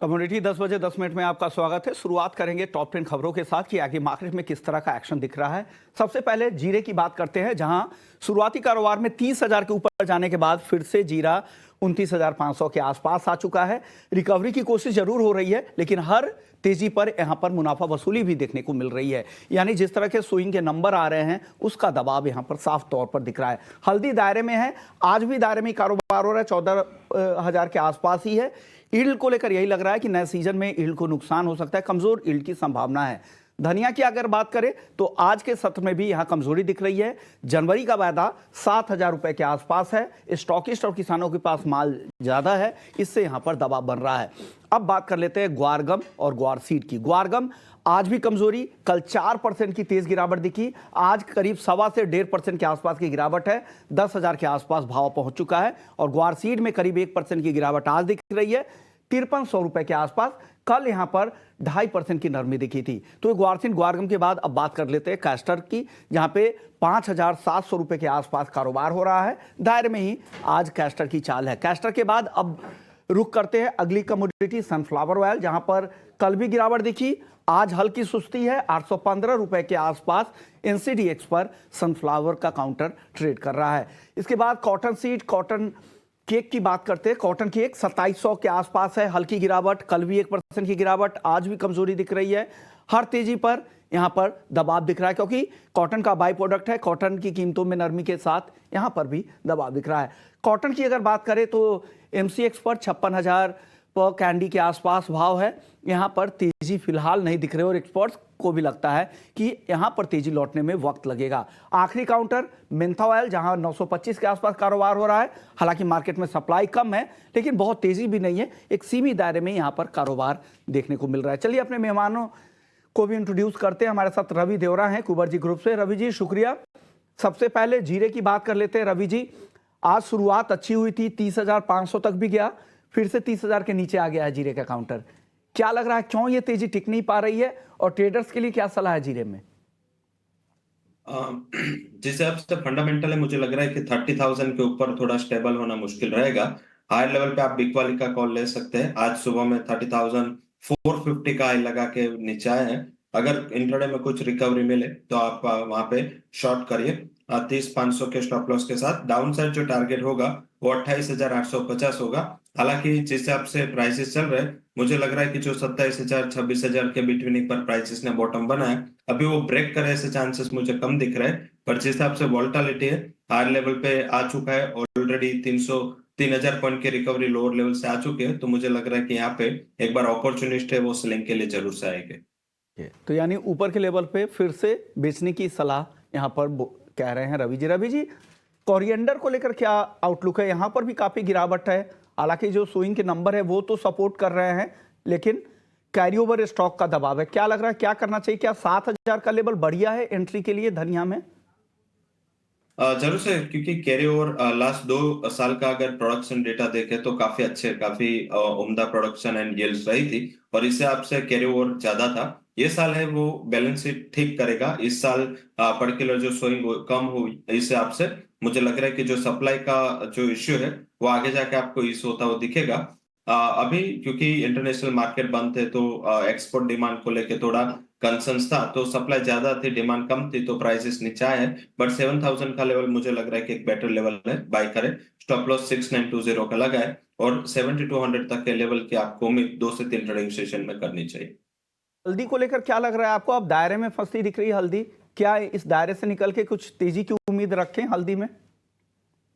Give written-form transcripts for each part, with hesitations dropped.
Community 10 बजे 10 minute में आपका स्वागत है। शुरुआत करेंगे टॉप 10 खबरों के साथ कि आगे मार्केट में किस तरह का एक्शन दिख रहा है। सबसे पहले जीरे की बात करते हैं, जहां शुरुआती कारोबार में 30,000 के ऊपर जाने के बाद फिर से जीरा 29,500 के आसपास आ चुका है। रिकवरी की कोशिश जरूर हो रही है, लेकिन हर तेजी पर यहां पर मुनाफा वसूली भी देखने को मिल रही है। यानी जिस तरह के स्विंग के नंबर आ रहे हैं, उसका दबाव यहां पर साफ तौर पर दिख रहा है। हल्दी दायरे में है, आज भी दायरे में कारोबार हो रहा है, 14,000 के आसपास ही है। ईल्ड को लेकर यही लग रहा है कि नए सीजन में ईल्ड को नुकसान हो सकता है, कमजोर ईल्ड की संभावना है। धनिया की अगर बात करें तो आज के सत्र में भी यहां कमजोरी दिख रही है। जनवरी का वायदा 7,000 रुपए के आसपास है। स्टॉकिस्ट और किसानों के पास माल ज्यादा है, इससे यहां पर दबाव बन रहा है। अब बात कर लेते हैं ग्वारगम और ग्वार सीड की। ग्वारगम आज भी कमजोरी, कल 4% की तेज गिरावट दिखी, आज करीब 1.25 से 1.5% के आसपास की गिरावट है। 10,000 के आसपास भाव पहुंच चुका है और ग्वार सीड में करीब 1% की गिरावट आज दिख रही है, 5300 रुपए के आसपास। कल यहां पर 2.5% की नरमी दिखी थी। तो ग्वारसीड ग्वारगम के बाद अब बात कर लेते हैं कैस्टर की, जहां पे 5,700 रुपए के आसपास कारोबार हो रहा है। दायरे में ही आज कैस्टर की चाल है। कैस्टर के बाद अब रुक करते हैं अगली कमोडिटी सनफ्लावर ऑयल, जहां पर कल भी गिरावट दिखी, आज हल्की सुस्ती है। 815 रुपए के आसपास एनसीडीएक्स पर सनफ्लावर का काउंटर ट्रेड कर रहा है। इसके बाद कॉटन सीड, कॉटन केक की बात करते हैं। कॉटन केक 2700 के आसपास है, हल्की गिरावट, कल भी 1% की गिरावट, आज भी कमजोरी दिख रही है। हर तेजी पर यहां पर दबाव दिख रहा है, क्योंकि कॉटन का बाई प्रोडक्ट है। कॉटन की कीमतों में नरमी के साथ यहां पर भी दबाव दिख रहा है। कॉटन की अगर बात करें तो एमसीएक्स पर 56,000 पर कैंडी के आसपास भाव है। यहां पर तेजी फिलहाल नहीं दिख रही और एक्सपर्ट्स को भी लगता है कि यहां पर तेजी लौटने में वक्त लगेगा। आखिरी काउंटर मेंथा ऑयल, जहां 925 के आसपास कारोबार हो रहा है। हालांकि मार्केट में सप्लाई कम है, लेकिन बहुत तेजी भी नहीं है, एक सीमित दायरे में यहां पर कारोबार देखने को मिल रहा है। चलिए अपने मेहमानों को भी इंट्रोड्यूस करते हैं। हमारे साथ रवि देवरा हैं कुबेरजी ग्रुप से। रवि जी शुक्रिया। सबसे पहले जीरे की बात कर लेते हैं। रवि जी, आज शुरुआत अच्छी हुई थी, 30,500 तक भी गया, फिर से 30,000 के नीचे आ गया है जीरे का काउंटर। क्या लग रहा है, क्यों ये तेजी टिक नहीं पा रही है और ट्रेडर्स के लिए क्या सलाह है जीरे में? जिस हिसाब से फंडामेंटल है, मुझे लग रहा है कि 30,000 के ऊपर थोड़ा स्टेबल होना मुश्किल रहेगा। हायर लेवल पे आप बिग वाली का कॉल ले सकते हैं। आज सुबह में 30,450 का हाई लगा के नीचे आए हैं। अगर इंट्राडे में कुछ रिकवरी मिले तो आप वहां पे शॉर्ट करिए 30,500 के स्टॉप लॉस के साथ। डाउन साइड जो टारगेट होगा वो 28,850 होगा। हालांकि जिस हिसाब से प्राइसेस चल रहे हैं, मुझे लग रहा है कि जो 27,000 26,000 के बिटवीन एक बार प्राइसेस ने बॉटम बनाया, अभी वो ब्रेक करे ऐसे चांसेस मुझे कम दिख रहे हैं। पर जिस हिसाब से वोलेटिलिटी है, हायर लेवल पे आ चुका है ऑलरेडी। 3,000 पॉइंट के रिकवरी लोअर लेवल से आ चुके हैं, तो मुझे लग रहा है कि यहाँ पे एक बार अपॉर्चुनिस्ट है वो सेलिंग के लिए जरूर से आएंगे। तो यानी ऊपर के लेवल पे फिर से बेचने की सलाह यहां पर कह रहे हैं रवि जी। रवि जी, कोरिएंडर को लेकर क्या आउटलुक है? यहां पर भी काफी गिरावट है, हालांकि जो स्विंग के नंबर है वो तो सपोर्ट कर रहे हैं, लेकिन कैरी ओवर स्टॉक का दबाव है। क्या लग रहा है, क्या करना चाहिए? क्या 7,000 का लेवल बढ़िया है एंट्री के लिए धनिया में? जरूर से, क्योंकि कैरी ओवर लास्ट 2 साल का अगर प्रोडक्शन डेटा देखे तो काफी अच्छे, काफी उम्दा प्रोडक्शन एंड यील्ड्स रही थी और इससे आपसे कैरी ओवर ज्यादा था। ये साल है वो बैलेंस शीट ठीक करेगा। इस साल पर्टिकुलर जो सोइंग कम हुई, इससे आपसे मुझे लग रहा है कि जो सप्लाई का जो इश्यू है वो आगे जाके आपको इश्यू होता हुआ दिखेगा। अभी क्योंकि इंटरनेशनल मार्केट बंद थे तो एक्सपोर्ट डिमांड को लेके थोड़ा कंसर्न्स था, तो सप्लाई ज्यादा थी, डिमांड कम थी, तो प्राइसेस नीचे आए हैं। बट 7,000 का लेवल मुझे लग रहा है कि एक बेटर लेवल है, बाय करें। स्टॉप लॉस 6,920 का लगा है और 7,200 तक के लेवल की आपको उम्मीद 2 से 3 ट्रेडिंग सेशन में करनी चाहिए। हल्दी को लेकर क्या लग रहा है आपको? अब दायरे में फंसती दिख रही है हल्दी, क्या इस दायरे से निकल के कुछ तेजी की उम्मीद रखें हल्दी में?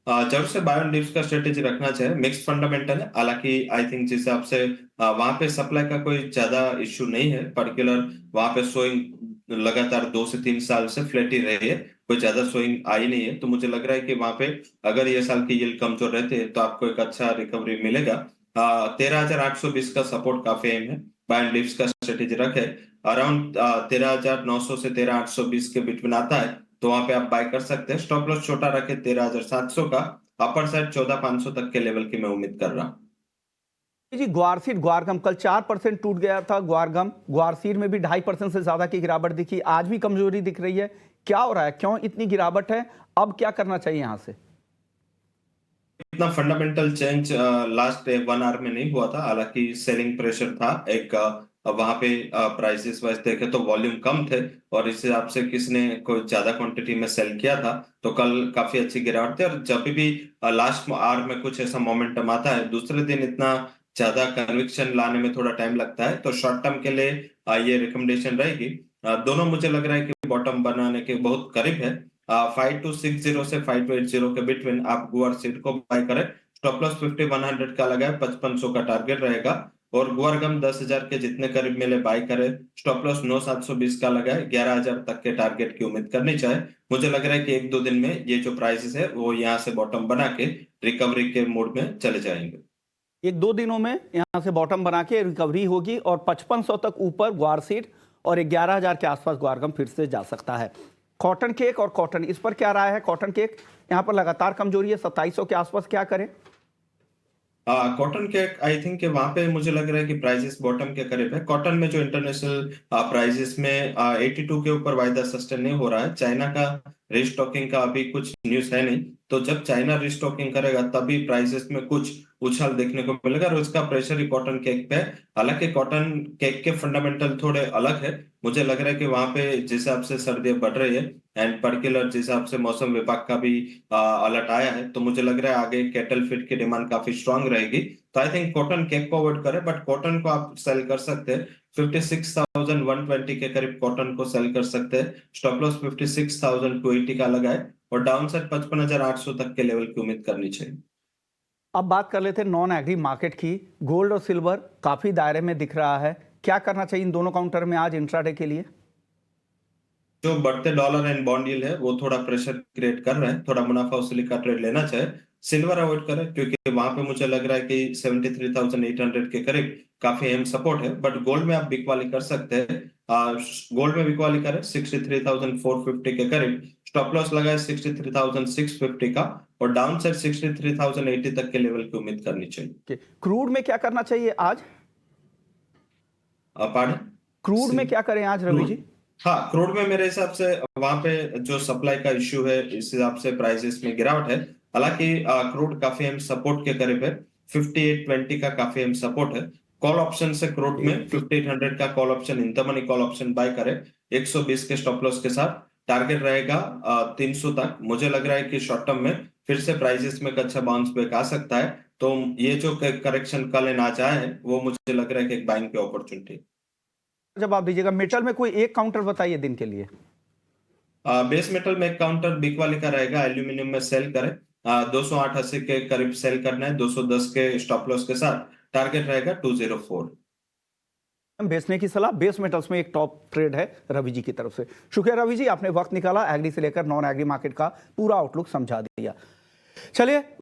जरूर से बाय ऑन डिप्स का स्ट्रेटेजी रखना चाहिए। मिक्स्ड फंडामेंटल है, हालांकि आई थिंक जिस हिसाब से वहां पे सप्लाई का कोई ज्यादा इश्यू नहीं है। पर्टिकुलर वहां पे सोइंग लगातार 2 से 3 साल से फ्लैट ही रही है, कोई ज्यादा सोइंग आई नहीं है। तो मुझे लग रहा है कि वहां पे अगर ये साल की यील्ड कमजोर रहते हैं तो आपको एक अच्छा रिकवरी मिलेगा। 13,820 का सपोर्ट काफी अहम है। बाय ऑन डिप्स का स्ट्रेटेजी रखे अराउंड 13,900 से 13,820 के बिटवीन आता है, तो वहां पे आप बाय कर सकते हैं। स्टॉप लॉस छोटा रखे 13,700 का। अपर साइड 14,500 तक के लेवल की मैं उम्मीद कर रहा हूं। जी, ग्वारसीड ग्वारगम कल 4% टूट गया था। ग्वारगम ग्वारसीड में भी 2.5% से ज्यादा की गिरावट दिखी, आज भी कमजोरी दिख रही है। क्या हो रहा है, क्यों इतनी गिरावट है? अब क्या करना चाहिए यहां से? इतना फंडामेंटल चेंज लास्ट 1 आवर में नहीं हुआ था। हालांकि सेलिंग प्रेशर था एक, वहां पे प्राइसेस वाइज देखे तो वॉल्यूम कम थे और इस हिसाब से किसने कोई ज्यादा क्वांटिटी में सेल किया था, तो कल काफी अच्छी गिरावट थी। और जब भी लास्ट आवर में कुछ ऐसा मोमेंटम आता है, दूसरे दिन इतना ज्यादा कन्विक्शन लाने में थोड़ा टाइम लगता है, तो शॉर्ट टर्म के लिए ये रिकमेंडेशन रहेगी। दोनों मुझे लग रहा है कि बॉटम बनाने के बहुत करीब है। 5260 से 5280 के बिटवीन आप गुआर सीड को बाय करें। स्टॉप लॉस 50-100 का लगाए, 5500 का टारगेट रहेगा। और गुआर गम 10,000 के जितने करीब मिले बाय करे। स्टॉप लॉस 9,720 का लगाए, 11,000 तक के टारगेट की उम्मीद करनी चाहिए। मुझे लग रहा है कि 1-2 दिन में ये जो प्राइसेस है वो यहाँ से बॉटम बना के रिकवरी के मोड में चले जाएंगे। 1-2 दिनों में यहां से बॉटम बना के रिकवरी होगी और 5500 तक ऊपर ग्वार सीड और 11,000 के आसपास ग्वारगम फिर से जा सकता है। कॉटन केक और कॉटन, इस पर क्या राय है? कॉटन केक यहां पर लगातार कमजोरी है, 2700 के आसपास, क्या करें? कॉटन के आई थिंक कि वहां पे मुझे लग रहा है कि प्राइसेस बॉटम के करीब है। कॉटन में जो इंटरनेशनल प्राइसेस में 82 के ऊपर वायदा सस्टेन नहीं हो रहा है। चाइना का रीस्टॉकिंग का अभी कुछ न्यूज है नहीं, तो जब चाइना रीस्टॉकिंग करेगा तभी प्राइसेस में कुछ उछाल देखने को मिलेगा और उसका प्रेशर ही कॉटन केक पे है। हालांकि कॉटन केक के फंडामेंटल थोड़े अलग है। मुझे लग रहा है कि वहां पे जिस हिसाब से सर्दियां बढ़ रही है एंड पर्टिकुलर जिस हिसाब से मौसम विभाग का भी अलर्ट आया है, तो मुझे लग रहा है आगे कैटल फीड की डिमांड काफी स्ट्रांग रहेगी। तो आई थिंक कॉटन केक को अवॉइड करें, बट कॉटन को आप सेल कर सकते हैं। 56,120 के करीब कॉटन को सेल कर सकते हैं। स्टॉप लॉस 56,280 का लगाए और डाउन साइड 55,800 तक के लेवल की उम्मीद करनी चाहिए। अब बात कर लेते हैं नॉन एग्री मार्केट की। गोल्ड और सिल्वर काफी दायरे में दिख रहा है, क्या करना चाहिए इन दोनों काउंटर में आज इंट्राडे के लिए? जो बढ़ते डॉलर एंड बॉन्ड यील्ड है वो थोड़ा प्रेशर क्रिएट कर रहे हैं, थोड़ा मुनाफा वसूली का ट्रेड लेना चाहे। सिल्वर अवॉइड करें क्योंकि वहां पे मुझे लग रहा है कि 73,800 के करीब काफी अहम सपोर्ट है। बट गोल्ड में आप बिकवाली कर सकते हैं। गोल्ड में बिकवाली करें 63,450 के करीब। स्टॉप लॉस लगाए 63,650 का और डाउन साइड 63,080 तक के लेवल की उम्मीद करनी चाहिए। क्रूड में क्या करना चाहिए आज? पार्डन? क्रूड में क्या करें आज रवि जी? हाँ, क्रूड में मेरे हिसाब से वहां पे जो सप्लाई का इश्यू है, इस हिसाब से प्राइसेस में गिरावट है। हालांकि क्रूड काफी अहम सपोर्ट के करीब है। 5820 का काफी अहम सपोर्ट है। कॉल ऑप्शन से क्रूड में 5800 का call option, in the money call option buy करे 120 के स्टॉप लॉस के साथ। टारगेट रहेगा 300 तक। मुझे लग रहा है कि शॉर्ट टर्म में फिर से प्राइसेस में एक अच्छा बाउंस बैक आ सकता है। तो ये जो करेक्शन कल एंड आज आया है वो मुझे लग रहा है कि एक बाइंग की अपॉर्चुनिटी। जवाब दीजिएगा। मेटल में कोई एक काउंटर बताइए दिन के लिए। बेस मेटल में काउंटर बिग वाली का रहेगा, एल्यूमिनियम में सेल करें। 208.80 के करीब सेल करना है, 210 के स्टॉप लॉस के साथ। टारगेट रहेगा 204। बेचने की सलाह। बेस मेटल्स में एक टॉप ट्रेड है रवि जी की तरफ से। शुक्रिया रवि जी, आपने वक्त निकाला, एग्री से लेकर नॉन एग्री मार्केट का पूरा आउटलुक समझा दिया। चलिए